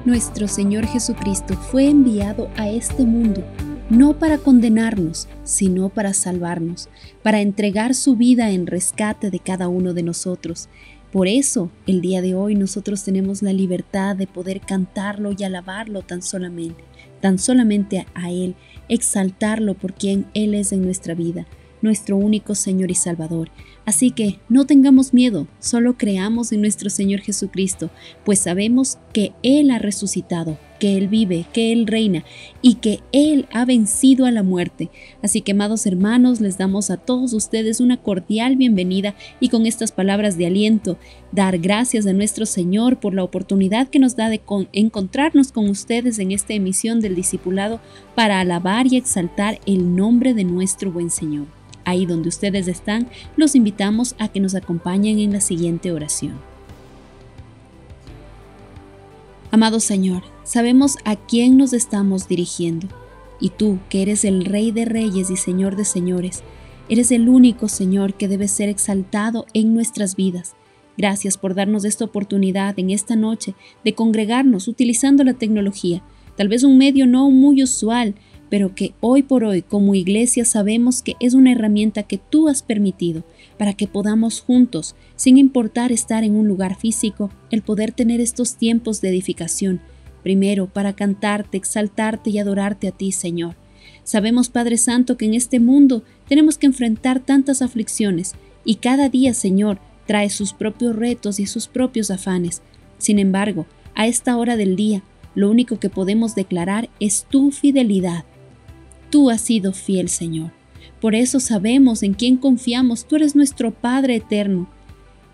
Nuestro Señor Jesucristo fue enviado a este mundo no para condenarnos, sino para salvarnos, para entregar su vida en rescate de cada uno de nosotros. Por eso, el día de hoy nosotros tenemos la libertad de poder cantarlo y alabarlo tan solamente a Él, exaltarlo por quien Él es en nuestra vida, nuestro único Señor y Salvador. Así que no tengamos miedo, solo creamos en nuestro Señor Jesucristo, pues sabemos que Él ha resucitado, que Él vive, que Él reina y que Él ha vencido a la muerte. Así que, amados hermanos, les damos a todos ustedes una cordial bienvenida y con estas palabras de aliento, dar gracias a nuestro Señor por la oportunidad que nos da de encontrarnos con ustedes en esta emisión del Discipulado para alabar y exaltar el nombre de nuestro buen Señor. Ahí donde ustedes están, los invitamos a que nos acompañen en la siguiente oración. Amado Señor, sabemos a quién nos estamos dirigiendo, y tú, que eres el Rey de Reyes y Señor de Señores, eres el único Señor que debe ser exaltado en nuestras vidas. Gracias por darnos esta oportunidad en esta noche de congregarnos utilizando la tecnología, tal vez un medio no muy usual, pero que hoy por hoy como iglesia sabemos que es una herramienta que tú has permitido para que podamos juntos, sin importar estar en un lugar físico, el poder tener estos tiempos de edificación, primero para cantarte, exaltarte y adorarte a ti, Señor. Sabemos, Padre Santo, que en este mundo tenemos que enfrentar tantas aflicciones y cada día, Señor, trae sus propios retos y sus propios afanes. Sin embargo, a esta hora del día, lo único que podemos declarar es tu fidelidad. Tú has sido fiel, Señor. Por eso sabemos en quién confiamos. Tú eres nuestro Padre eterno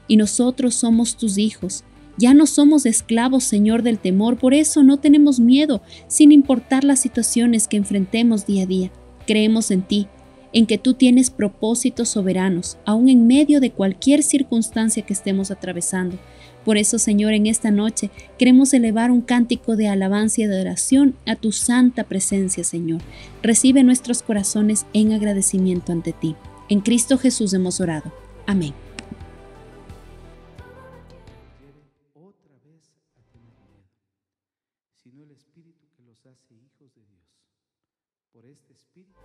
y nosotros somos tus hijos. Ya no somos esclavos, Señor, del temor. Por eso no tenemos miedo, sin importar las situaciones que enfrentemos día a día. Creemos en ti, en que tú tienes propósitos soberanos, aun en medio de cualquier circunstancia que estemos atravesando. Por eso, Señor, en esta noche queremos elevar un cántico de alabanza y de oración a tu santa presencia, Señor. Recibe nuestros corazones en agradecimiento ante ti. En Cristo Jesús hemos orado. Amén. Otra vez a tener miedo, sino el Espíritu que los hace hijos de Dios. Por este Espíritu.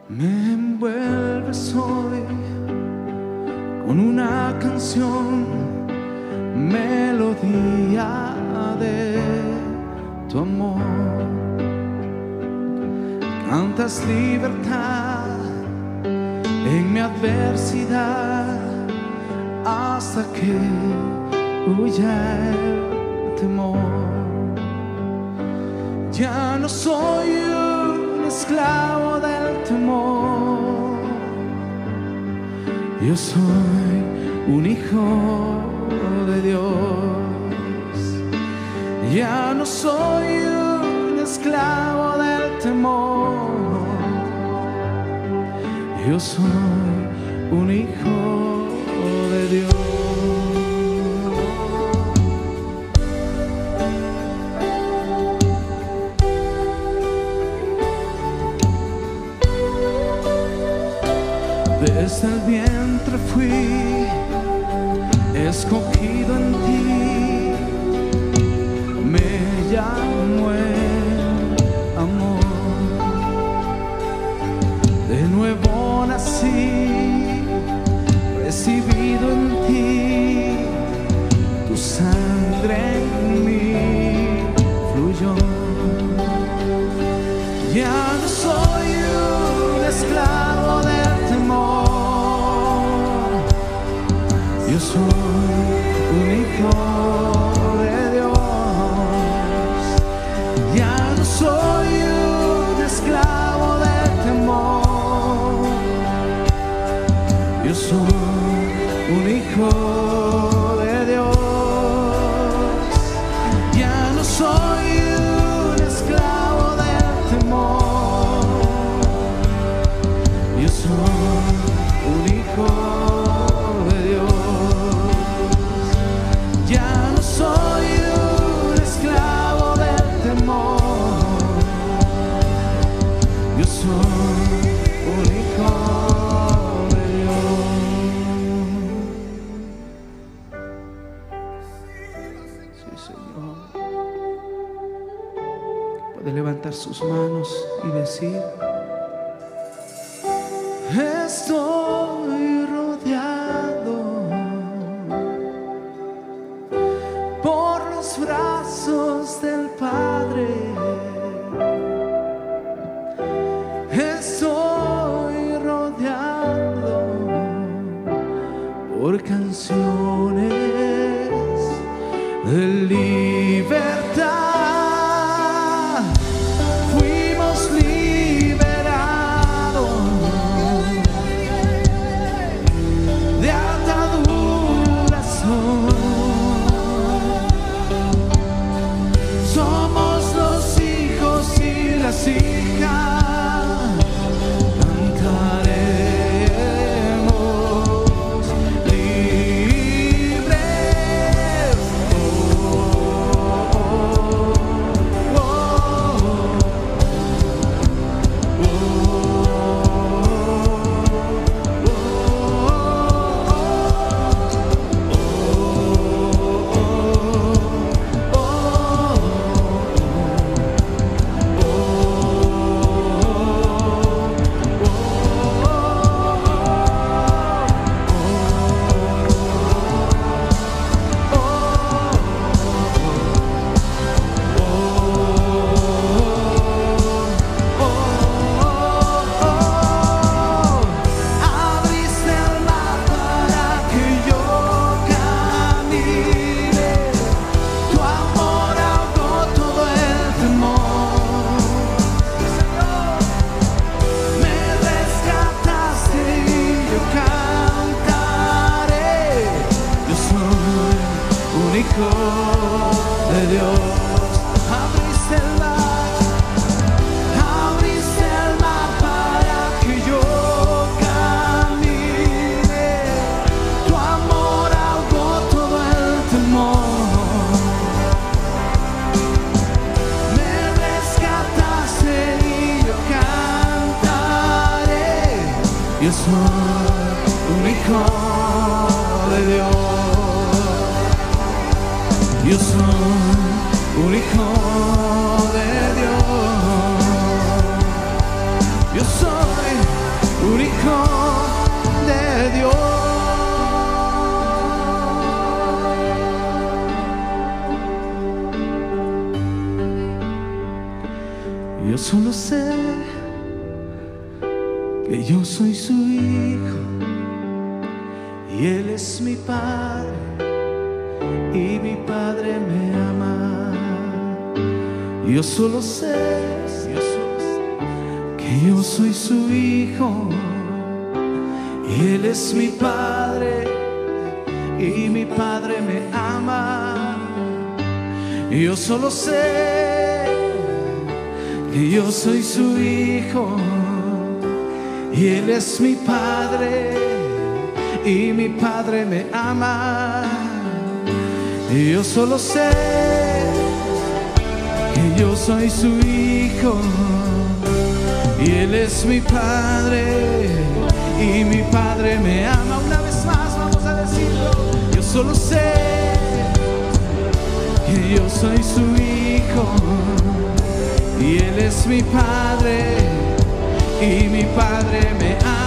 Me envuelves hoy con una canción, melodía de tu amor. Cantas libertad en mi adversidad hasta que huya el temor. Ya no soy un esclavo del temor, yo soy un hijo de Dios. Ya no soy un esclavo del temor, yo soy un hijo de Dios. Desde el vientre fui escogido en ti, me llamó el amor. De nuevo nací, recibido en ti, tu sangre en mí fluyó. Ya no soy un esclavo del temor, yo soy un hijo de Dios. Ya no soy un esclavo del temor, yo soy un hijo de Dios. Ya no soy un esclavo sus manos y decir: estoy rodeado por los brazos del Padre. Estoy rodeado por canciones de libertad. Fuimos liberados de ataduras. Somos los hijos y las hijas. De Dios, abriste el mar para que yo camine. Tu amor ahogó todo el temor. Me rescataste y yo cantaré. Yo soy un hijo de Dios. Yo soy un hijo de Dios. Yo soy un hijo de Dios. Yo solo sé que yo soy su hijo y Él es mi Padre. Y mi Padre me ama. Yo solo sé que yo soy su hijo y Él es mi Padre. Y mi Padre me ama. Yo solo sé que yo soy su hijo y Él es mi Padre. Y mi Padre me ama. Y yo solo sé que yo soy su hijo y Él es mi Padre y mi Padre me ama. Una vez más vamos a decirlo. Yo solo sé que yo soy su hijo y Él es mi Padre y mi Padre me ama.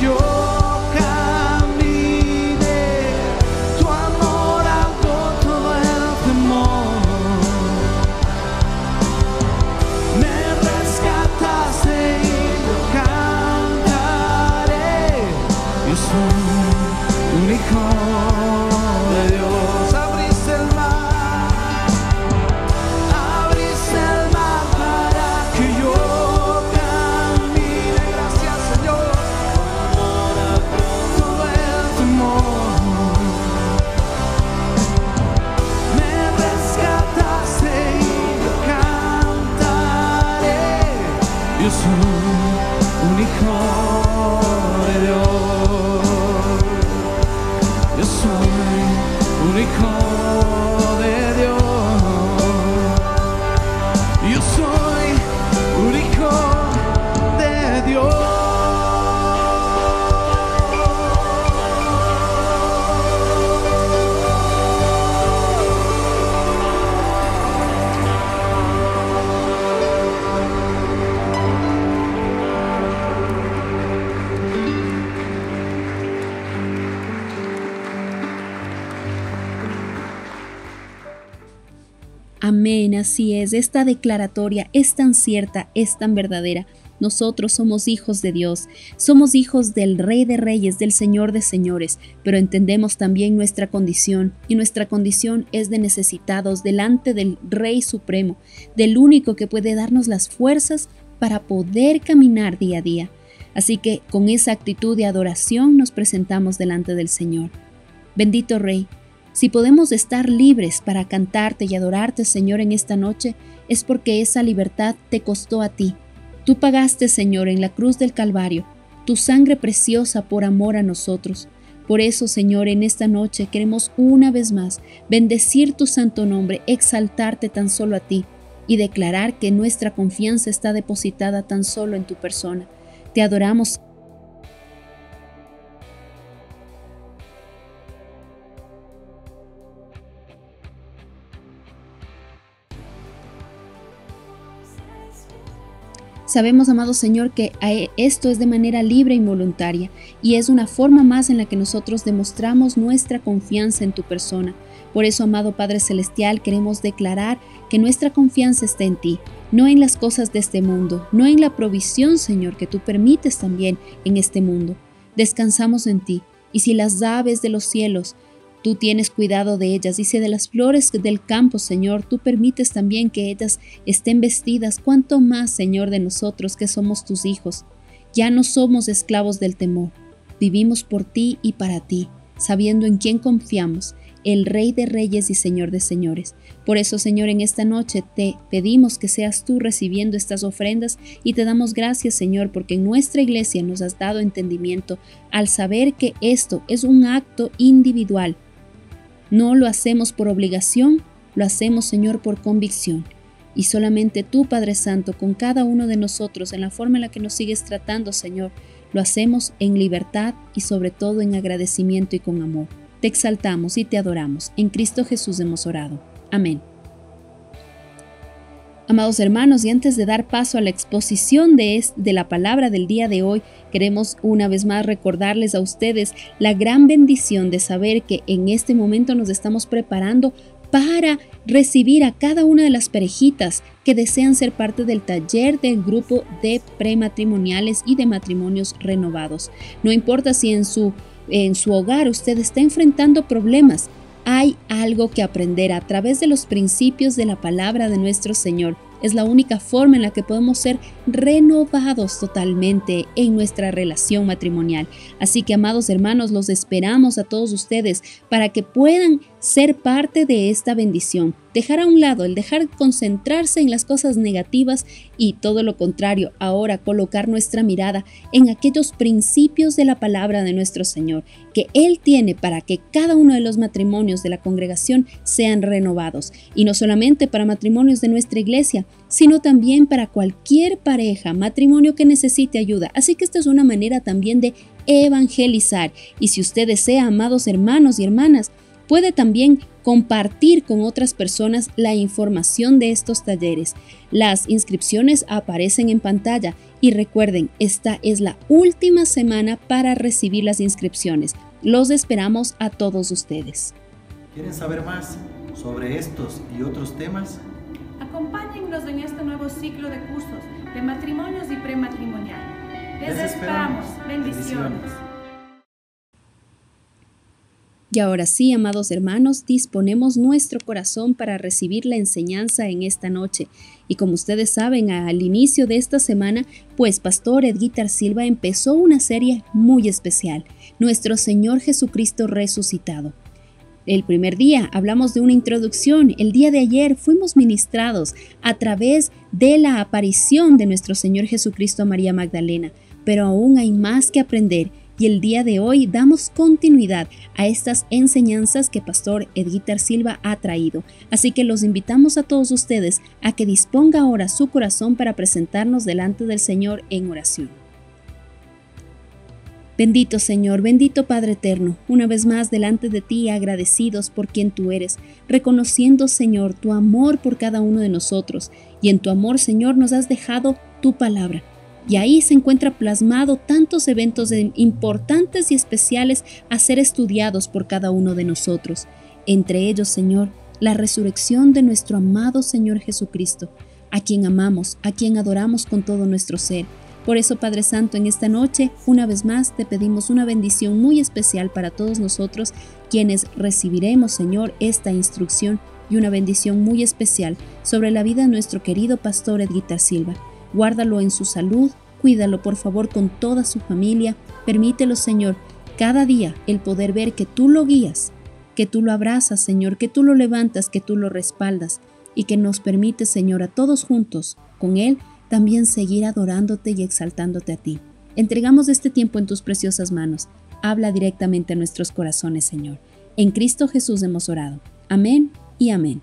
Yo camine, tu amor ahogó todo el temor. Me rescataste y yo cantaré. Yo soy un hijo de Dios. Abriste el mar para que yo camine. Gracias, Señor. Yo soy un hijo de Dios. Yo soy un hijo de Dios. Yo soy un hijo de Dios. Amén, así es. Esta declaratoria es tan cierta, es tan verdadera. Nosotros somos hijos de Dios, somos hijos del Rey de Reyes, del Señor de Señores, pero entendemos también nuestra condición, y nuestra condición es de necesitados delante del Rey Supremo, del único que puede darnos las fuerzas para poder caminar día a día. Así que con esa actitud de adoración nos presentamos delante del Señor. Bendito Rey, si podemos estar libres para cantarte y adorarte, Señor, en esta noche, es porque esa libertad te costó a ti. Tú pagaste, Señor, en la cruz del Calvario, tu sangre preciosa por amor a nosotros. Por eso, Señor, en esta noche queremos una vez más bendecir tu santo nombre, exaltarte tan solo a ti y declarar que nuestra confianza está depositada tan solo en tu persona. Te adoramos. Sabemos, amado Señor, que esto es de manera libre y voluntaria, y es una forma más en la que nosotros demostramos nuestra confianza en tu persona. Por eso, amado Padre Celestial, queremos declarar que nuestra confianza está en ti, no en las cosas de este mundo, no en la provisión, Señor, que tú permites también en este mundo. Descansamos en ti, y si las aves de los cielos tú tienes cuidado de ellas, y si de las flores del campo, Señor, tú permites también que ellas estén vestidas, cuánto más, Señor, de nosotros que somos tus hijos. Ya no somos esclavos del temor, vivimos por ti y para ti, sabiendo en quién confiamos, el Rey de Reyes y Señor de Señores. Por eso, Señor, en esta noche te pedimos que seas tú recibiendo estas ofrendas y te damos gracias, Señor, porque en nuestra iglesia nos has dado entendimiento al saber que esto es un acto individual. No lo hacemos por obligación, lo hacemos, Señor, por convicción. Y solamente tú, Padre Santo, con cada uno de nosotros, en la forma en la que nos sigues tratando, Señor, lo hacemos en libertad y sobre todo en agradecimiento y con amor. Te exaltamos y te adoramos. En Cristo Jesús hemos orado. Amén. Amados hermanos, y antes de dar paso a la exposición de la palabra del día de hoy, queremos una vez más recordarles a ustedes la gran bendición de saber que en este momento nos estamos preparando para recibir a cada una de las parejitas que desean ser parte del taller del grupo de prematrimoniales y de matrimonios renovados. No importa si en su hogar usted está enfrentando problemas, hay algo que aprender a través de los principios de la palabra de nuestro Señor. Es la única forma en la que podemos ser renovados totalmente en nuestra relación matrimonial. Así que, amados hermanos, los esperamos a todos ustedes para que puedan ser parte de esta bendición. Dejar a un lado, dejar concentrarse en las cosas negativas y todo lo contrario, ahora colocar nuestra mirada en aquellos principios de la palabra de nuestro Señor que Él tiene para que cada uno de los matrimonios de la congregación sean renovados. Y no solamente para matrimonios de nuestra iglesia, sino también para cualquier pareja, matrimonio que necesite ayuda. Así que esta es una manera también de evangelizar. Y si usted desea, amados hermanos y hermanas, puede también compartir con otras personas la información de estos talleres. Las inscripciones aparecen en pantalla y recuerden, esta es la última semana para recibir las inscripciones. Los esperamos a todos ustedes. ¿Quieren saber más sobre estos y otros temas? Acompáñennos en este nuevo ciclo de cursos de matrimonios y prematrimonial. Les esperamos. Bendiciones. Y ahora sí, amados hermanos, disponemos nuestro corazón para recibir la enseñanza en esta noche. Y como ustedes saben, al inicio de esta semana, pues Pastor Edguitar Silva empezó una serie muy especial, Nuestro Señor Jesucristo Resucitado. El primer día hablamos de una introducción, el día de ayer fuimos ministrados a través de la aparición de nuestro Señor Jesucristo a María Magdalena, pero aún hay más que aprender. Y el día de hoy damos continuidad a estas enseñanzas que Pastor Edguitar Silva ha traído. Así que los invitamos a todos ustedes a que disponga ahora su corazón para presentarnos delante del Señor en oración. Bendito Señor, bendito Padre Eterno, una vez más delante de ti agradecidos por quien tú eres, reconociendo, Señor, tu amor por cada uno de nosotros. Y en tu amor, Señor, nos has dejado tu palabra. Y ahí se encuentra plasmado tantos eventos importantes y especiales a ser estudiados por cada uno de nosotros. Entre ellos, Señor, la resurrección de nuestro amado Señor Jesucristo, a quien amamos, a quien adoramos con todo nuestro ser. Por eso, Padre Santo, en esta noche, una vez más, te pedimos una bendición muy especial para todos nosotros, quienes recibiremos, Señor, esta instrucción, y una bendición muy especial sobre la vida de nuestro querido pastor Edguitar Silva. Guárdalo en su salud, cuídalo por favor con toda su familia, permítelo, Señor, cada día el poder ver que tú lo guías, que tú lo abrazas, Señor, que tú lo levantas, que tú lo respaldas, y que nos permite, Señor, a todos juntos, con Él, también seguir adorándote y exaltándote a ti. Entregamos este tiempo en tus preciosas manos. Habla directamente a nuestros corazones, Señor. En Cristo Jesús hemos orado. Amén y amén.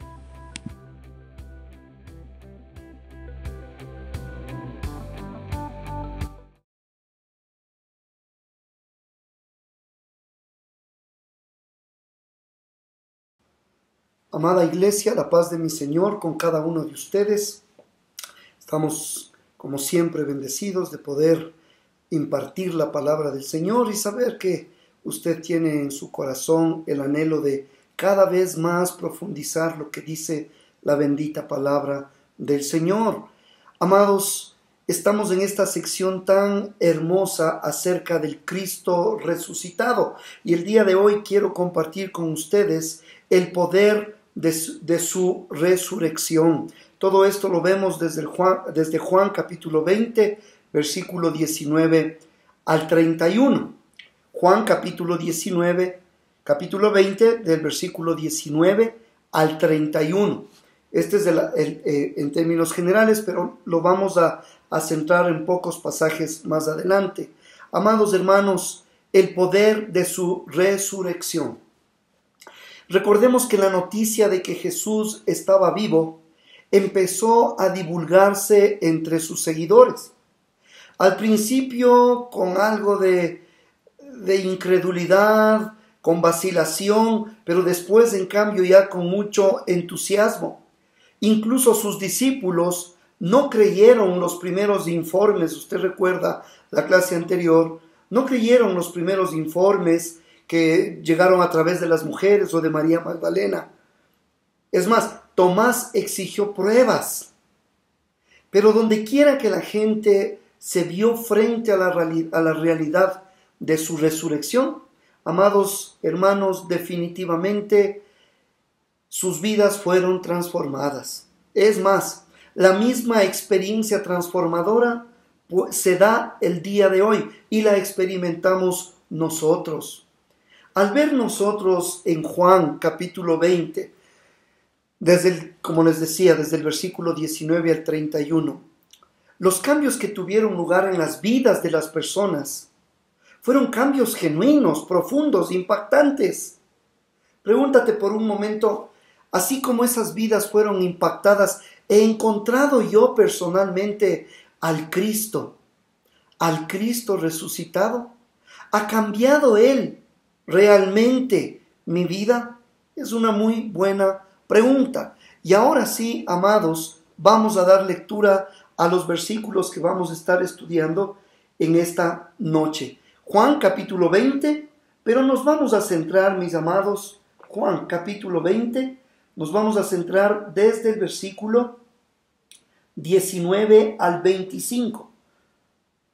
Amada Iglesia, la paz de mi Señor con cada uno de ustedes. Estamos, como siempre, bendecidos de poder impartir la palabra del Señor y saber que usted tiene en su corazón el anhelo de cada vez más profundizar lo que dice la bendita palabra del Señor. Amados, estamos en esta sección tan hermosa acerca del Cristo resucitado y el día de hoy quiero compartir con ustedes el poder de su resurrección. Todo esto lo vemos desde Juan capítulo 20, versículo 19 al 31. Juan capítulo 20, del versículo 19 al 31. Este es en términos generales, pero lo vamos a centrar en pocos pasajes más adelante. Amados hermanos, el poder de su resurrección. Recordemos que la noticia de que Jesús estaba vivo empezó a divulgarse entre sus seguidores. Al principio con algo de incredulidad, con vacilación, pero después en cambio ya con mucho entusiasmo. Incluso sus discípulos no creyeron los primeros informes, usted recuerda la clase anterior, no creyeron los primeros informes que llegaron a través de las mujeres o de María Magdalena. Es más, Tomás exigió pruebas. Pero donde quiera que la gente se vio frente a la realidad de su resurrección, amados hermanos, definitivamente sus vidas fueron transformadas. Es más, la misma experiencia transformadora se da el día de hoy y la experimentamos nosotros. Al ver nosotros en Juan capítulo 20, como les decía, desde el versículo 19 al 31, los cambios que tuvieron lugar en las vidas de las personas fueron cambios genuinos, profundos, impactantes. Pregúntate por un momento, así como esas vidas fueron impactadas, ¿he encontrado yo personalmente al Cristo resucitado? ¿Ha cambiado Él realmente mi vida? Es una muy buena pregunta. Y ahora sí, amados, vamos a dar lectura a los versículos que vamos a estar estudiando en esta noche. Juan capítulo 20, pero nos vamos a centrar, mis amados, Juan capítulo 20, nos vamos a centrar desde el versículo 19 al 25.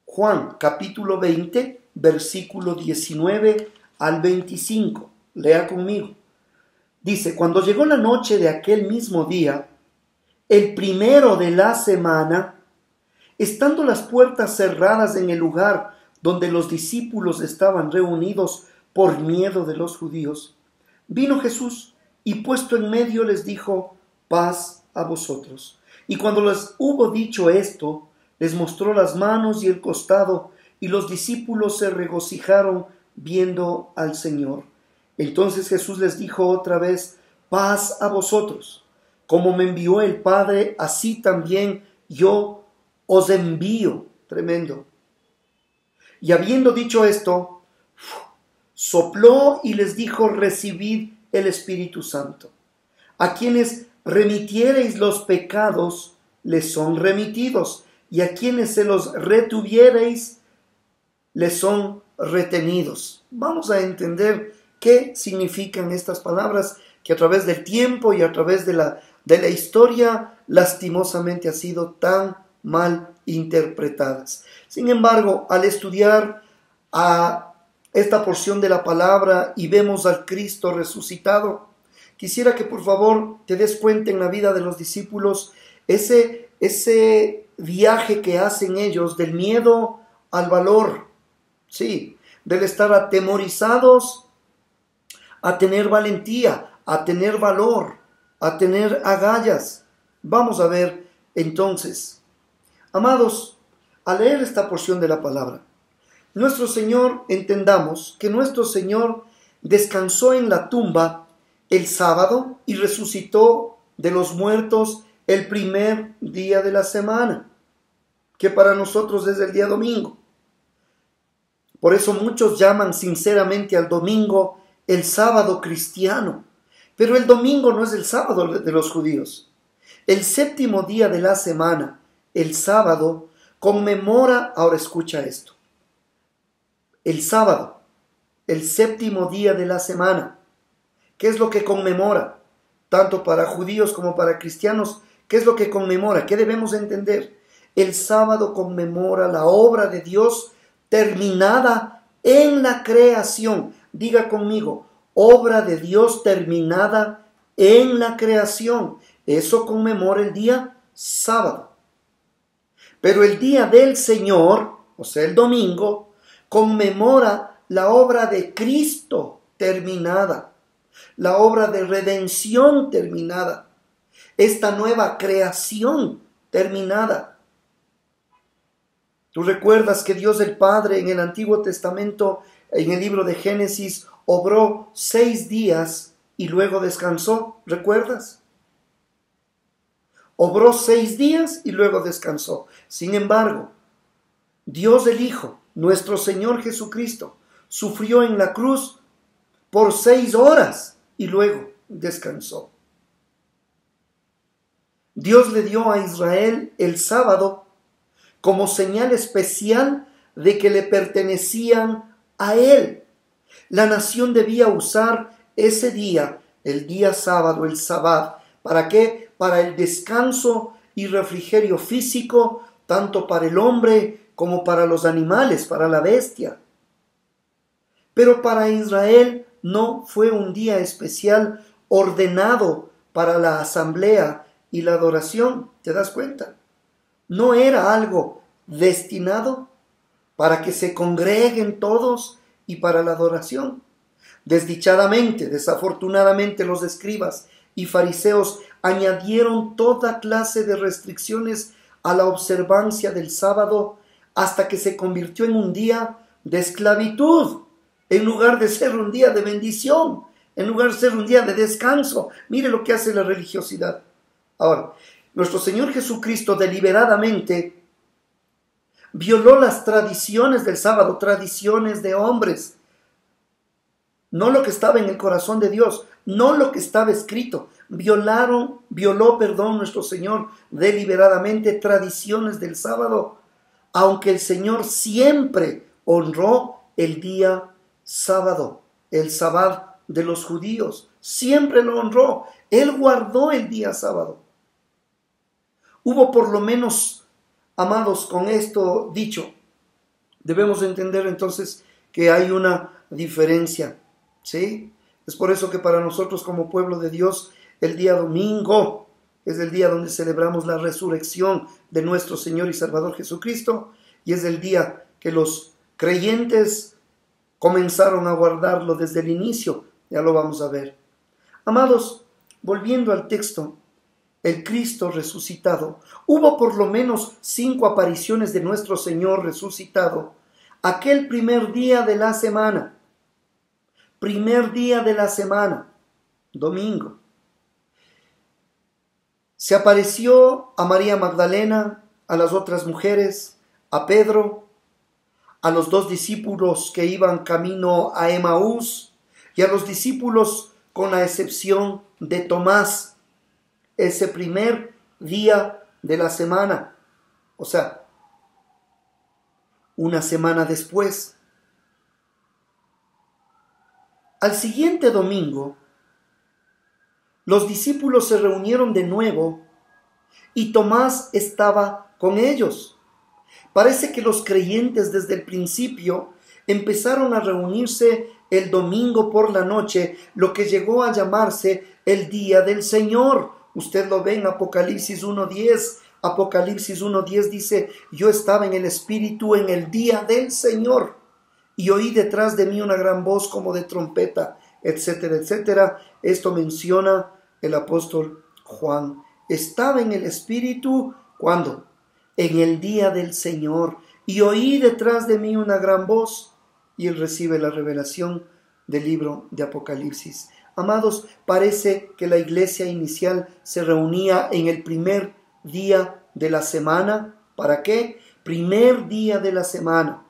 Juan capítulo 20, versículo 19 al 25. Lea conmigo. Dice: cuando llegó la noche de aquel mismo día, el primero de la semana, estando las puertas cerradas en el lugar donde los discípulos estaban reunidos por miedo de los judíos, vino Jesús y puesto en medio les dijo: paz a vosotros. Y cuando les hubo dicho esto, les mostró las manos y el costado, y los discípulos se regocijaron viendo al Señor. Entonces Jesús les dijo otra vez: paz a vosotros. Como me envió el Padre, así también yo os envío. Tremendo. Y habiendo dicho esto, sopló y les dijo: recibid el Espíritu Santo. A quienes remitiereis los pecados, les son remitidos, y a quienes se los retuviereis, les son retenidos. Vamos a entender qué significan estas palabras que a través del tiempo y a través de la historia lastimosamente ha sido tan mal interpretadas. Sin embargo, al estudiar a esta porción de la palabra y vemos al Cristo resucitado, quisiera que por favor te des cuenta en la vida de los discípulos ese viaje que hacen ellos del miedo al valor, sí, del estar atemorizados a tener valentía, a tener valor, a tener agallas. Vamos a ver entonces, amados, al leer esta porción de la palabra, nuestro Señor, entendamos que nuestro Señor descansó en la tumba el sábado y resucitó de los muertos el primer día de la semana, que para nosotros es el día domingo. Por eso muchos llaman sinceramente al domingo el sábado cristiano, pero el domingo no es el sábado de los judíos. El séptimo día de la semana, el sábado, conmemora, ahora escucha esto, el sábado, el séptimo día de la semana, ¿qué es lo que conmemora? Tanto para judíos como para cristianos, ¿qué es lo que conmemora? ¿Qué debemos entender? El sábado conmemora la obra de Dios terminada en la creación. Diga conmigo, obra de Dios terminada en la creación. Eso conmemora el día sábado. Pero el día del Señor, o sea, el domingo, conmemora la obra de Cristo terminada, la obra de redención terminada, esta nueva creación terminada. Tú recuerdas que Dios el Padre en el Antiguo Testamento, en el libro de Génesis, obró 6 días y luego descansó, ¿recuerdas? Obró 6 días y luego descansó. Sin embargo, Dios el Hijo, nuestro Señor Jesucristo, sufrió en la cruz por 6 horas y luego descansó. Dios le dio a Israel el sábado como señal especial de que le pertenecían a Él. La nación debía usar ese día, el día sábado, el sabbat. ¿Para qué? Para el descanso y refrigerio físico, tanto para el hombre como para los animales, para la bestia. Pero para Israel no fue un día especial ordenado para la asamblea y la adoración. ¿Te das cuenta? No era algo destinado para que se congreguen todos y para la adoración. Desdichadamente, desafortunadamente, los escribas y fariseos añadieron toda clase de restricciones a la observancia del sábado hasta que se convirtió en un día de esclavitud, en lugar de ser un día de bendición, en lugar de ser un día de descanso. Mire lo que hace la religiosidad. Ahora, nuestro Señor Jesucristo deliberadamente violó las tradiciones del sábado, tradiciones de hombres, no lo que estaba en el corazón de Dios, no lo que estaba escrito. Violó nuestro Señor deliberadamente tradiciones del sábado, aunque el Señor siempre honró el día sábado, el sabbat de los judíos, siempre lo honró. Él guardó el día sábado. Hubo por lo menos, amados, con esto dicho, debemos entender entonces que hay una diferencia, ¿sí? Es por eso que para nosotros como pueblo de Dios, el día domingo es el día donde celebramos la resurrección de nuestro Señor y Salvador Jesucristo, y es el día que los creyentes comenzaron a guardarlo desde el inicio. Ya lo vamos a ver. Amados, volviendo al texto, el Cristo resucitado. Hubo por lo menos 5 apariciones de nuestro Señor resucitado aquel primer día de la semana. Primer día de la semana, domingo. Se apareció a María Magdalena, a las otras mujeres, a Pedro, a los 2 discípulos que iban camino a Emaús y a los discípulos con la excepción de Tomás. Ese primer día de la semana, o sea, una semana después. Al siguiente domingo, los discípulos se reunieron de nuevo y Tomás estaba con ellos. Parece que los creyentes desde el principio empezaron a reunirse el domingo por la noche, lo que llegó a llamarse el Día del Señor. Usted lo ve en Apocalipsis 1:10. Apocalipsis 1:10 dice: yo estaba en el Espíritu en el día del Señor, y oí detrás de mí una gran voz como de trompeta, etcétera, etcétera. Esto menciona el apóstol Juan. Estaba en el Espíritu, ¿cuándo? En el día del Señor, y oí detrás de mí una gran voz, y él recibe la revelación del libro de Apocalipsis. Amados, parece que la iglesia inicial se reunía en el primer día de la semana. ¿Para qué? Primer día de la semana.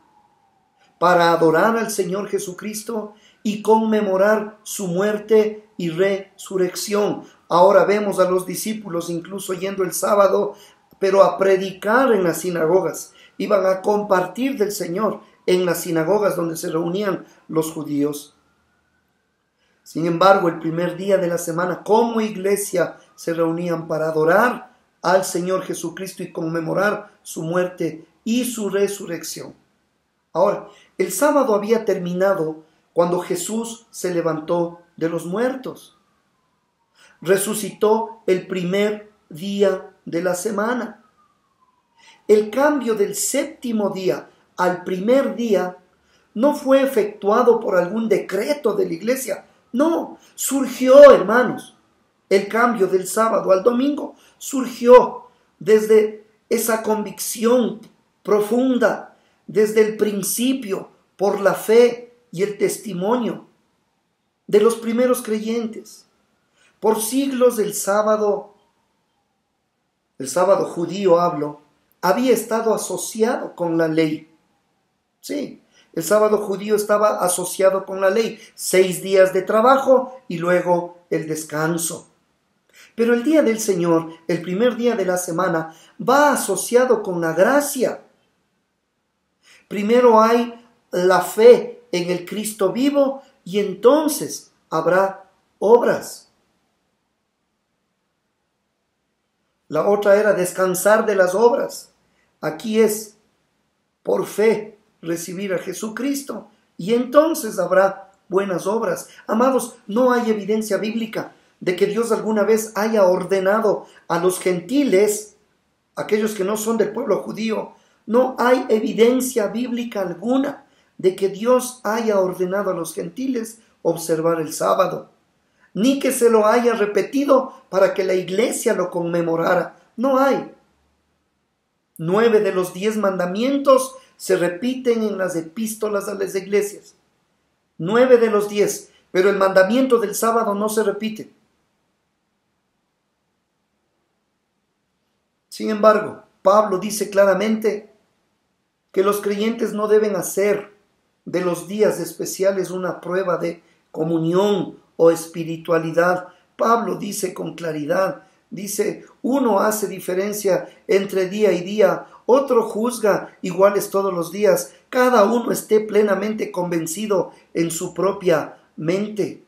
Para adorar al Señor Jesucristo y conmemorar su muerte y resurrección. Ahora vemos a los discípulos incluso yendo el sábado, pero a predicar en las sinagogas. Iban a compartir del Señor en las sinagogas donde se reunían los judíos. Sin embargo, el primer día de la semana, como iglesia, se reunían para adorar al Señor Jesucristo y conmemorar su muerte y su resurrección. Ahora, el sábado había terminado cuando Jesús se levantó de los muertos. Resucitó el primer día de la semana. El cambio del séptimo día al primer día no fue efectuado por algún decreto de la iglesia. No, surgió, hermanos, el cambio del sábado al domingo. Surgió desde esa convicción profunda, desde el principio, por la fe y el testimonio de los primeros creyentes. Por siglos el sábado judío hablo, había estado asociado con la ley. Sí, el sábado judío estaba asociado con la ley. 6 días de trabajo y luego el descanso. Pero el día del Señor, el primer día de la semana, va asociado con la gracia. Primero hay la fe en el Cristo vivo y entonces habrá obras. La otra era descansar de las obras. Aquí es por fe recibir a Jesucristo y entonces habrá buenas obras. Amados, no hay evidencia bíblica de que Dios alguna vez haya ordenado a los gentiles, aquellos que no son del pueblo judío. No hay evidencia bíblica alguna de que Dios haya ordenado a los gentiles observar el sábado, ni que se lo haya repetido para que la iglesia lo conmemorara. No hay. 9 de los 10 mandamientos se repiten en las epístolas a las iglesias. 9 de los 10, pero el mandamiento del sábado no se repite. Sin embargo, Pablo dice claramente que los creyentes no deben hacer de los días especiales una prueba de comunión o espiritualidad. Pablo dice con claridad, dice, uno hace diferencia entre día y día, otro juzga iguales todos los días, cada uno esté plenamente convencido en su propia mente.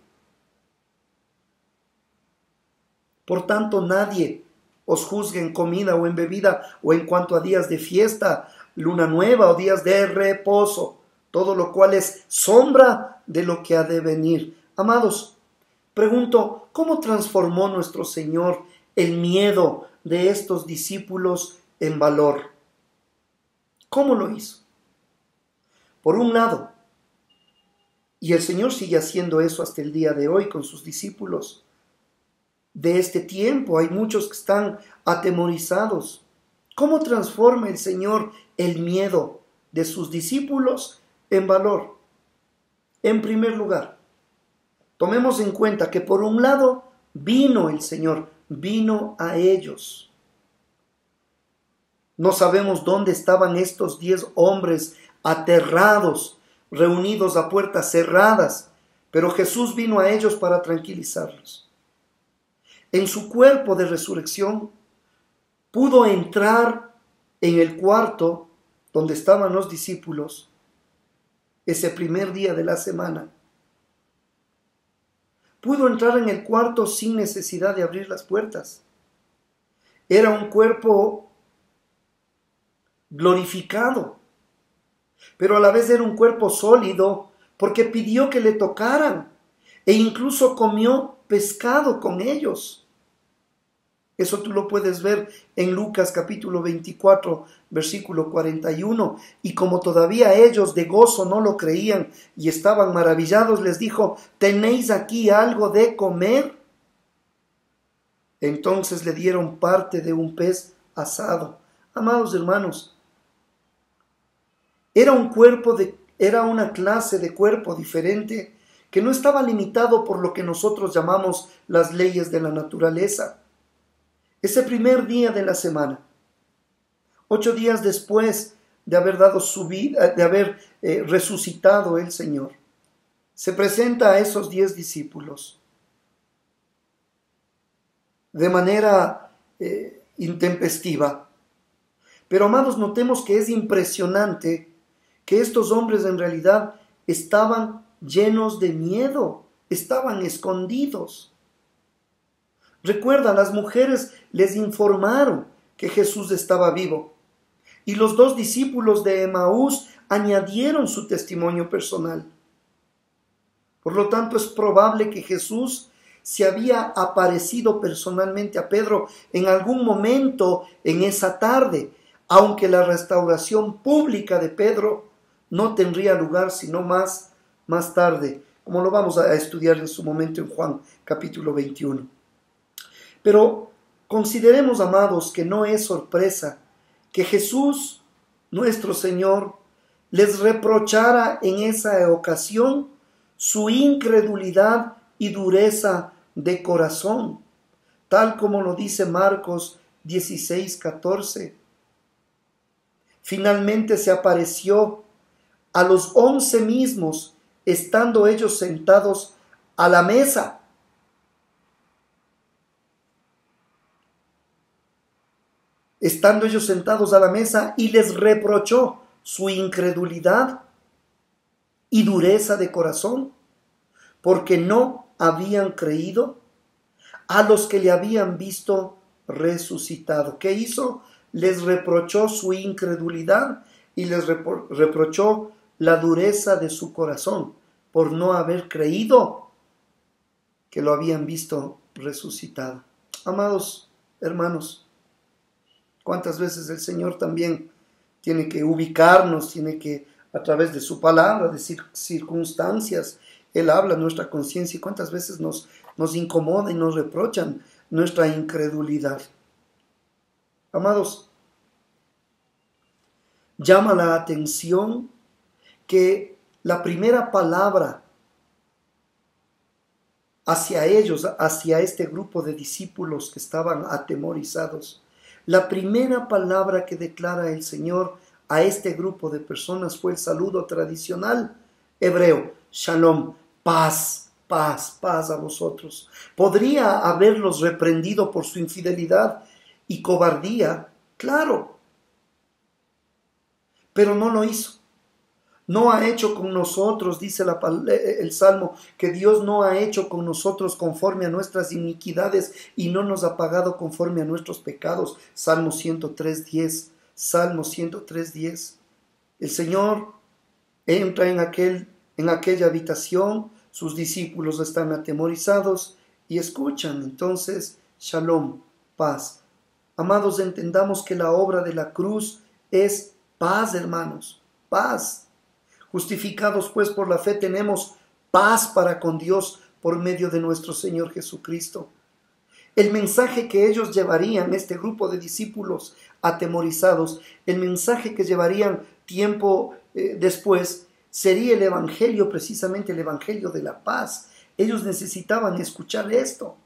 Por tanto, nadie os juzgue en comida o en bebida o en cuanto a días de fiesta, luna nueva o días de reposo, todo lo cual es sombra de lo que ha de venir. Amados, pregunto, ¿cómo transformó nuestro Señor el miedo de estos discípulos en valor? ¿Cómo lo hizo? Por un lado, y el Señor sigue haciendo eso hasta el día de hoy con sus discípulos de este tiempo, hay muchos que están atemorizados. ¿Cómo transforma el Señor el miedo de sus discípulos en valor? En primer lugar, tomemos en cuenta que por un lado vino el Señor, vino a ellos. No sabemos dónde estaban estos 10 hombres aterrados, reunidos a puertas cerradas, pero Jesús vino a ellos para tranquilizarlos. En su cuerpo de resurrección pudo entrar en el cuarto donde estaban los discípulos ese primer día de la semana. pudo entrar en el cuarto sin necesidad de abrir las puertas. Era un cuerpo glorificado, pero a la vez era un cuerpo sólido porque pidió que le tocaran e incluso comió pescado con ellos. Eso tú lo puedes ver en Lucas capítulo 24, versículo 41. Y como todavía ellos de gozo no lo creían y estaban maravillados, les dijo: ¿tenéis aquí algo de comer? Entonces le dieron parte de un pez asado. Amados hermanos, era una clase de cuerpo diferente que no estaba limitado por lo que nosotros llamamos las leyes de la naturaleza. Ese primer día de la semana, 8 días después de haber dado su vida, de haber resucitado el Señor, se presenta a esos 10 discípulos de manera intempestiva. Pero amados, notemos que es impresionante que estos hombres en realidad estaban llenos de miedo, estaban escondidos. Recuerda, las mujeres les informaron que Jesús estaba vivo y los 2 discípulos de Emaús añadieron su testimonio personal. Por lo tanto, es probable que Jesús se había aparecido personalmente a Pedro en algún momento en esa tarde, aunque la restauración pública de Pedro no tendría lugar sino más tarde, como lo vamos a estudiar en su momento en Juan capítulo 21. Pero consideremos, amados, que no es sorpresa que Jesús, nuestro Señor, les reprochara en esa ocasión su incredulidad y dureza de corazón, tal como lo dice Marcos 16:14. Finalmente se apareció a los 11 mismos, estando ellos sentados a la mesa. Estando ellos sentados a la mesa, y les reprochó su incredulidad y dureza de corazón, porque no habían creído a los que le habían visto resucitado. ¿Qué hizo? Les reprochó su incredulidad y les reprochó la dureza de su corazón por no haber creído que lo habían visto resucitado. Amados hermanos, ¿cuántas veces el Señor también tiene que ubicarnos, tiene que, a través de su palabra, de circunstancias, Él habla a nuestra conciencia, y cuántas veces nos incomoda y nos reprochan nuestra incredulidad? Amados, llama la atención que la primera palabra hacia ellos, hacia este grupo de discípulos que estaban atemorizados, la primera palabra que declara el Señor a este grupo de personas fue el saludo tradicional hebreo: Shalom, paz, paz, paz a vosotros. Podría haberlos reprendido por su infidelidad y cobardía, claro, pero no lo hizo. No ha hecho con nosotros, dice el Salmo, que Dios no ha hecho con nosotros conforme a nuestras iniquidades y no nos ha pagado conforme a nuestros pecados. Salmo 103:10. Salmo 103:10. El Señor entra en aquella habitación, sus discípulos están atemorizados y escuchan. Entonces, Shalom, paz. Amados, entendamos que la obra de la cruz es paz, hermanos, paz. Justificados pues por la fe, tenemos paz para con Dios por medio de nuestro Señor Jesucristo. El mensaje que ellos llevarían, este grupo de discípulos atemorizados, el mensaje que llevarían tiempo después, sería el evangelio, precisamente el evangelio de la paz. Ellos necesitaban escuchar esto.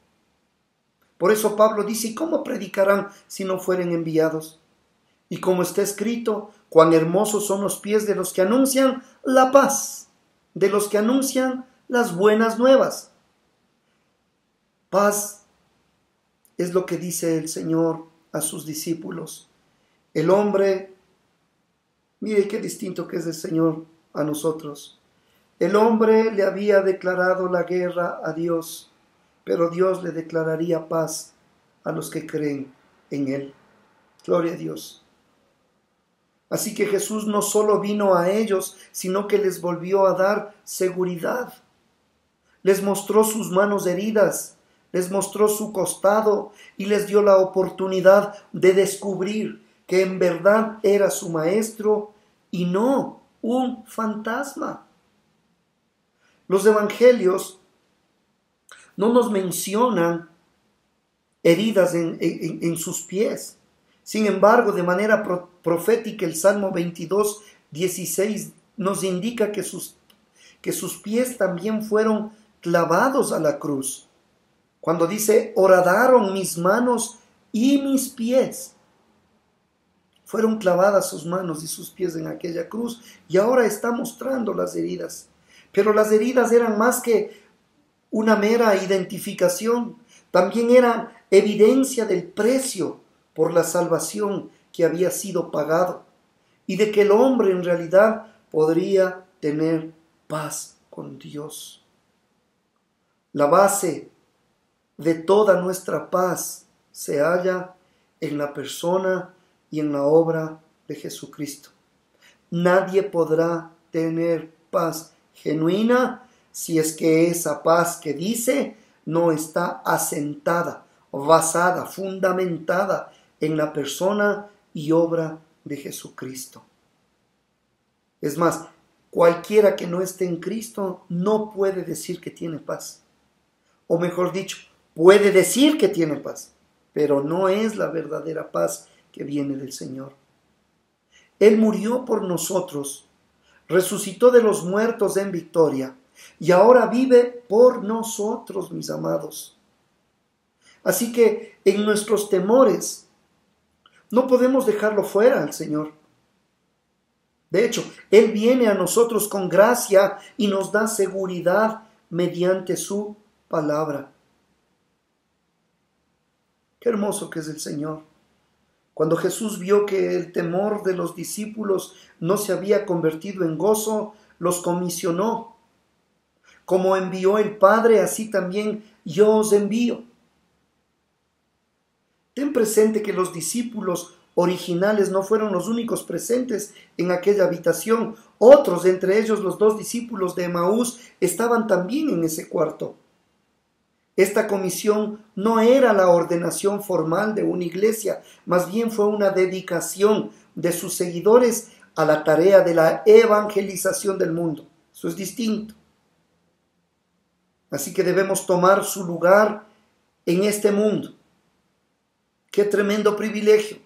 Por eso Pablo dice: ¿y cómo predicarán si no fueren enviados? Y como está escrito: cuán hermosos son los pies de los que anuncian la paz, de los que anuncian las buenas nuevas. Paz es lo que dice el Señor a sus discípulos. El hombre, mire qué distinto que es el Señor a nosotros. El hombre le había declarado la guerra a Dios pero Dios le declararía paz a los que creen en Él. Gloria a Dios. Así que Jesús no solo vino a ellos, sino que les volvió a dar seguridad. Les mostró sus manos heridas, les mostró su costado y les dio la oportunidad de descubrir que en verdad era su maestro y no un fantasma. Los evangelios no nos mencionan heridas en sus pies. Sin embargo, de manera profética, el Salmo 22, 16 nos indica que sus pies también fueron clavados a la cruz. Cuando dice, horadaron mis manos y mis pies. Fueron clavadas sus manos y sus pies en aquella cruz y ahora está mostrando las heridas. Pero las heridas eran más que una mera identificación, también eran evidencia del precio por la salvación que había sido pagado y de que el hombre en realidad podría tener paz con Dios. La base de toda nuestra paz se halla en la persona y en la obra de Jesucristo. Nadie podrá tener paz genuina si es que esa paz que dice no está asentada, basada, fundamentada en la persona y obra de Jesucristo. Es más, cualquiera que no esté en Cristo no puede decir que tiene paz. O mejor dicho, puede decir que tiene paz, pero no es la verdadera paz que viene del Señor. Él murió por nosotros, resucitó de los muertos en victoria y ahora vive por nosotros, mis amados. Así que en nuestros temores no podemos dejarlo fuera al Señor. De hecho, Él viene a nosotros con gracia y nos da seguridad mediante su palabra. Qué hermoso que es el Señor. Cuando Jesús vio que el temor de los discípulos no se había convertido en gozo, los comisionó. Como envió el Padre, así también yo os envío. Ten presente que los discípulos originales no fueron los únicos presentes en aquella habitación. Otros, entre ellos los 2 discípulos de Emaús, estaban también en ese cuarto. Esta comisión no era la ordenación formal de una iglesia, más bien fue una dedicación de sus seguidores a la tarea de la evangelización del mundo. Eso es distinto. Así que debemos tomar su lugar en este mundo. Qué tremendo privilegio,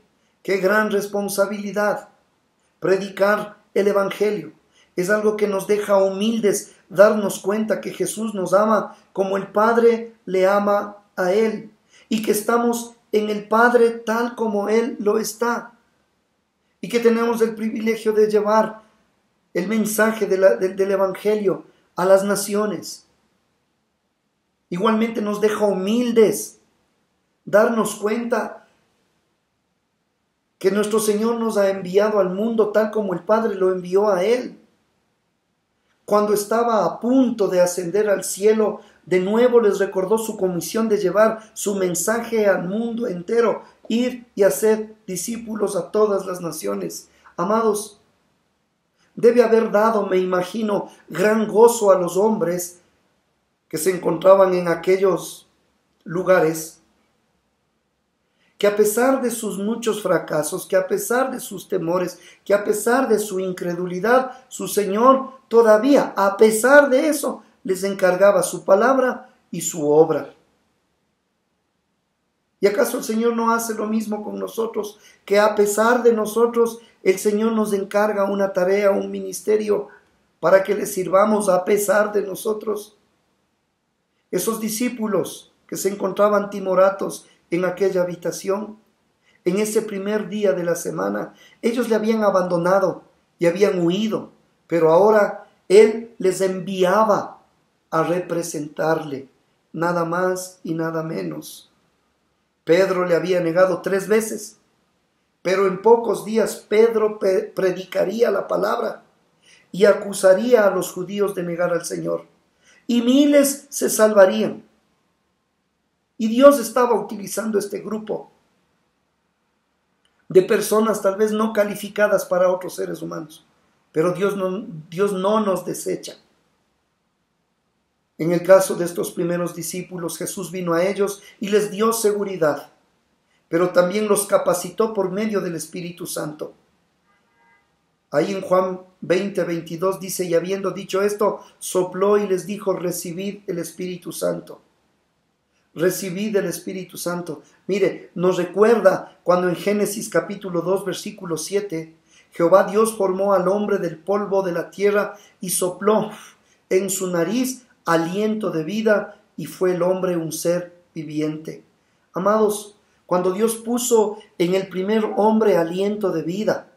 qué gran responsabilidad. Predicar el Evangelio es algo que nos deja humildes, darnos cuenta que Jesús nos ama como el Padre le ama a Él y que estamos en el Padre tal como Él lo está y que tenemos el privilegio de llevar el mensaje del Evangelio a las naciones. Igualmente nos deja humildes darnos cuenta que nuestro Señor nos ha enviado al mundo tal como el Padre lo envió a Él. Cuando estaba a punto de ascender al cielo, de nuevo les recordó su comisión de llevar su mensaje al mundo entero, ir y hacer discípulos a todas las naciones. Amados, debe haber dado, me imagino, gran gozo a los hombres que se encontraban en aquellos lugares, que a pesar de sus muchos fracasos, que a pesar de sus temores, que a pesar de su incredulidad, su Señor todavía, a pesar de eso, les encargaba su palabra y su obra. ¿Y acaso el Señor no hace lo mismo con nosotros? Que a pesar de nosotros, el Señor nos encarga una tarea, un ministerio, para que le sirvamos a pesar de nosotros. Esos discípulos que se encontraban timoratos en aquella habitación, en ese primer día de la semana, ellos le habían abandonado y habían huido, pero ahora Él les enviaba a representarle, nada más y nada menos. Pedro le había negado 3 veces, pero en pocos días Pedro predicaría la palabra y acusaría a los judíos de negar al Señor, y miles se salvarían. Y Dios estaba utilizando este grupo de personas tal vez no calificadas para otros seres humanos. Pero Dios no nos desecha. En el caso de estos primeros discípulos, Jesús vino a ellos y les dio seguridad, pero también los capacitó por medio del Espíritu Santo. Ahí en Juan 20:22 dice, y habiendo dicho esto, sopló y les dijo, recibid el Espíritu Santo. Recibid el Espíritu Santo. Mire, nos recuerda cuando en Génesis capítulo 2, versículo 7, Jehová Dios formó al hombre del polvo de la tierra y sopló en su nariz aliento de vida y fue el hombre un ser viviente. Amados, cuando Dios puso en el primer hombre aliento de vida,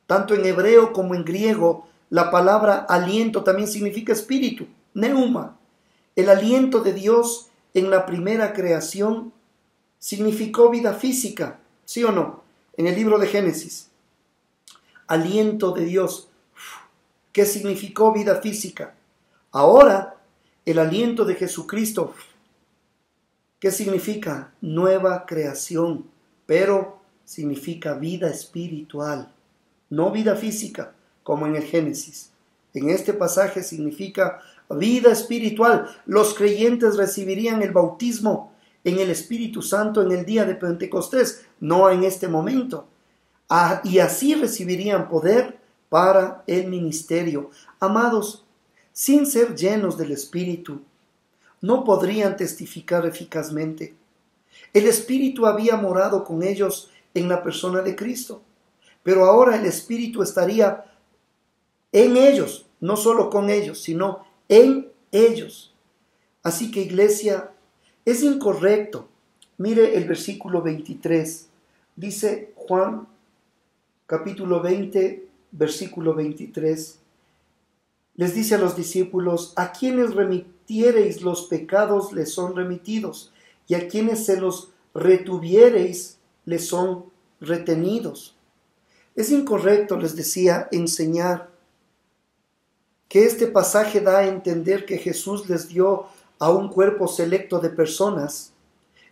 tanto en hebreo como en griego, la palabra aliento también significa espíritu, neuma. El aliento de Dios en la primera creación significó vida física, ¿sí o no? En el libro de Génesis, aliento de Dios, ¿qué significó vida física? Ahora, el aliento de Jesucristo, ¿qué significa? Nueva creación, pero significa vida espiritual, no vida física, como en el Génesis. En este pasaje significa vida espiritual. Los creyentes recibirían el bautismo en el Espíritu Santo en el día de Pentecostés, no en este momento. Y así recibirían poder para el ministerio. Amados, sin ser llenos del Espíritu, no podrían testificar eficazmente. El Espíritu había morado con ellos en la persona de Cristo, pero ahora el Espíritu estaría en ellos, no solo con ellos, sino en ellos. Así que, iglesia, es incorrecto. Mire el versículo 23. Dice Juan, capítulo 20, versículo 23. Les dice a los discípulos, a quienes remitiereis los pecados les son remitidos, y a quienes se los retuviereis les son retenidos. Es incorrecto, les decía, enseñar que este pasaje da a entender que Jesús les dio a un cuerpo selecto de personas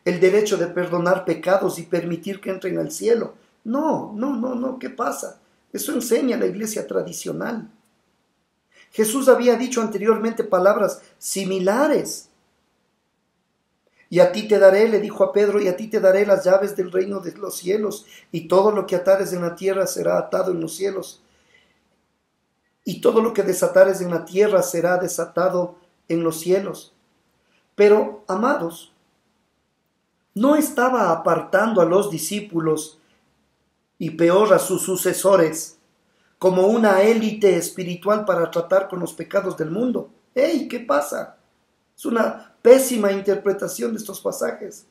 el derecho de perdonar pecados y permitir que entren al cielo. No, ¿qué pasa? Eso enseña la iglesia tradicional. Jesús había dicho anteriormente palabras similares. Y a ti te daré, le dijo a Pedro, y a ti te daré las llaves del reino de los cielos, y todo lo que atares en la tierra será atado en los cielos, y todo lo que desatares en la tierra será desatado en los cielos. Pero, amados, no estaba apartando a los discípulos y peor a sus sucesores como una élite espiritual para tratar con los pecados del mundo. ¡Ey! ¿Qué pasa? Es una pésima interpretación de estos pasajes.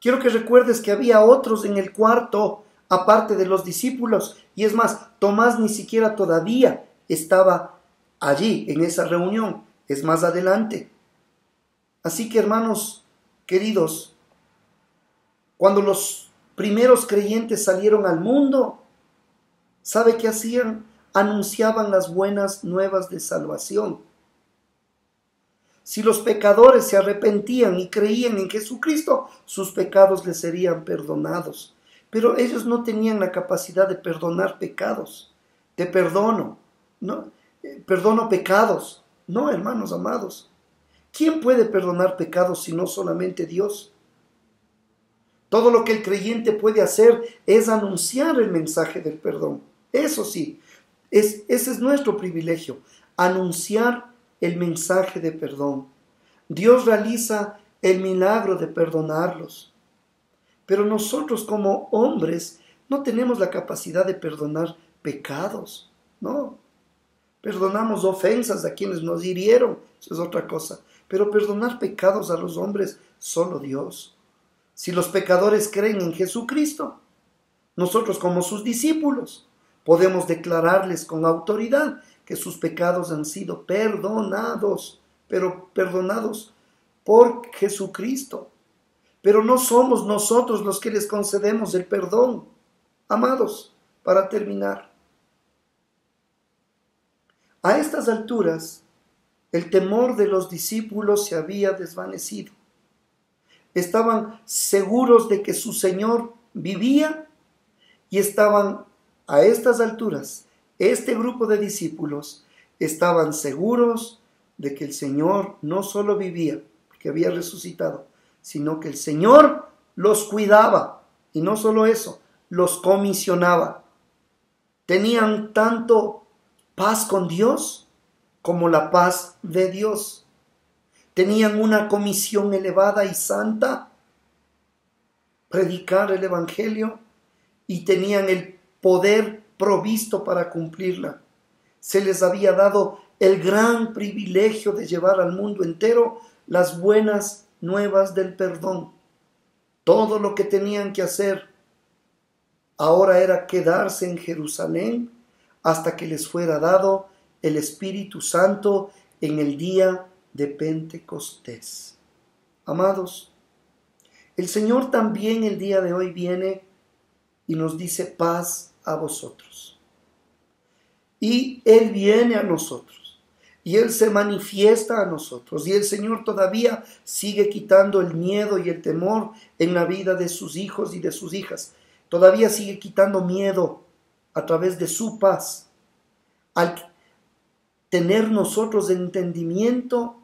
Quiero que recuerdes que había otros en el cuarto, aparte de los discípulos, y es más, Tomás ni siquiera todavía estaba allí, en esa reunión, es más adelante. Así que, hermanos queridos, cuando los primeros creyentes salieron al mundo, ¿sabe qué hacían? Anunciaban las buenas nuevas de salvación. Si los pecadores se arrepentían y creían en Jesucristo, sus pecados les serían perdonados. Pero ellos no tenían la capacidad de perdonar pecados. Te perdono, ¿no? Perdono pecados. No, hermanos amados. ¿Quién puede perdonar pecados si no solamente Dios? Todo lo que el creyente puede hacer es anunciar el mensaje del perdón. Eso sí, ese es nuestro privilegio, anunciar el mensaje de perdón. Dios realiza el milagro de perdonarlos. Pero nosotros como hombres no tenemos la capacidad de perdonar pecados, ¿no? Perdonamos ofensas a quienes nos hirieron, eso es otra cosa. Pero perdonar pecados a los hombres, solo Dios. Si los pecadores creen en Jesucristo, nosotros como sus discípulos podemos declararles con autoridad que sus pecados han sido perdonados, pero perdonados por Jesucristo. Pero no somos nosotros los que les concedemos el perdón. Amados, para terminar, a estas alturas, El temor de los discípulos se había desvanecido. Estaban seguros de que su Señor vivía y estaban a estas alturas, este grupo de discípulos estaban seguros de que el Señor no solo vivía, porque había resucitado, sino que el Señor los cuidaba. Y no solo eso, los comisionaba. Tenían tanto paz con Dios como la paz de Dios. Tenían una comisión elevada y santa, predicar el Evangelio, y tenían el poder provisto para cumplirla. Se les había dado el gran privilegio de llevar al mundo entero las buenas nuevas del perdón. Todo lo que tenían que hacer ahora era quedarse en Jerusalén hasta que les fuera dado el Espíritu Santo en el día de Pentecostés. Amados, el Señor también el día de hoy viene y nos dice: paz a vosotros. Y Él viene a nosotros, y Él se manifiesta a nosotros, y el Señor todavía sigue quitando el miedo y el temor en la vida de sus hijos y de sus hijas. Todavía sigue quitando miedo a través de su paz, al tener nosotros el entendimiento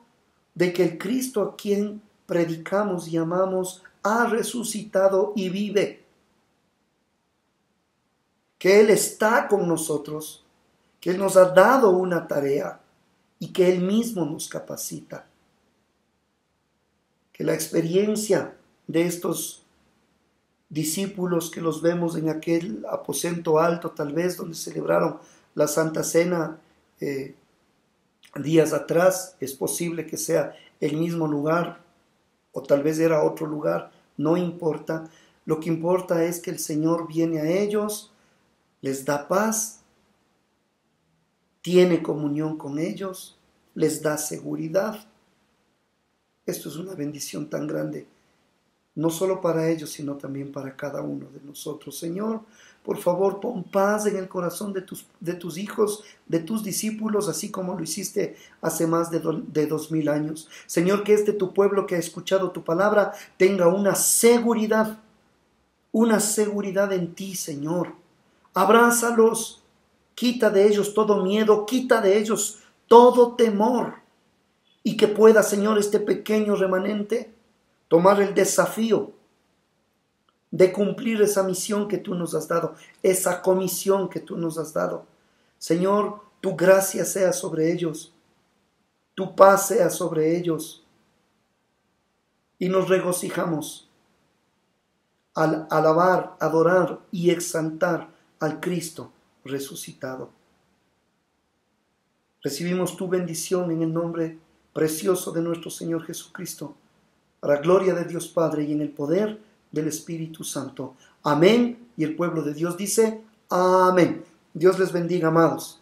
de que el Cristo a quien predicamos y amamos ha resucitado y vive, que Él está con nosotros, que Él nos ha dado una tarea y que Él mismo nos capacita. Que la experiencia de estos discípulos que los vemos en aquel aposento alto, tal vez donde celebraron la Santa Cena días atrás, es posible que sea el mismo lugar o tal vez era otro lugar, no importa. Lo que importa es que el Señor viene a ellos, les da paz, tiene comunión con ellos, les da seguridad. Esto es una bendición tan grande, no solo para ellos, sino también para cada uno de nosotros. Señor, por favor, pon paz en el corazón de tus hijos, de tus discípulos, así como lo hiciste hace más de 2000 años. Señor, que tu pueblo que ha escuchado tu palabra tenga una seguridad en ti, Señor. Abrázalos, quita de ellos todo miedo, quita de ellos todo temor, y que pueda, Señor, este pequeño remanente tomar el desafío de cumplir esa misión que tú nos has dado, esa comisión que tú nos has dado. Señor, tu gracia sea sobre ellos, tu paz sea sobre ellos, y nos regocijamos al alabar, adorar y exaltar al Cristo resucitado. Recibimos tu bendición en el nombre precioso de nuestro Señor Jesucristo, para gloria de Dios Padre y en el poder del Espíritu Santo. Amén. Y el pueblo de Dios dice amén. Dios les bendiga, amados.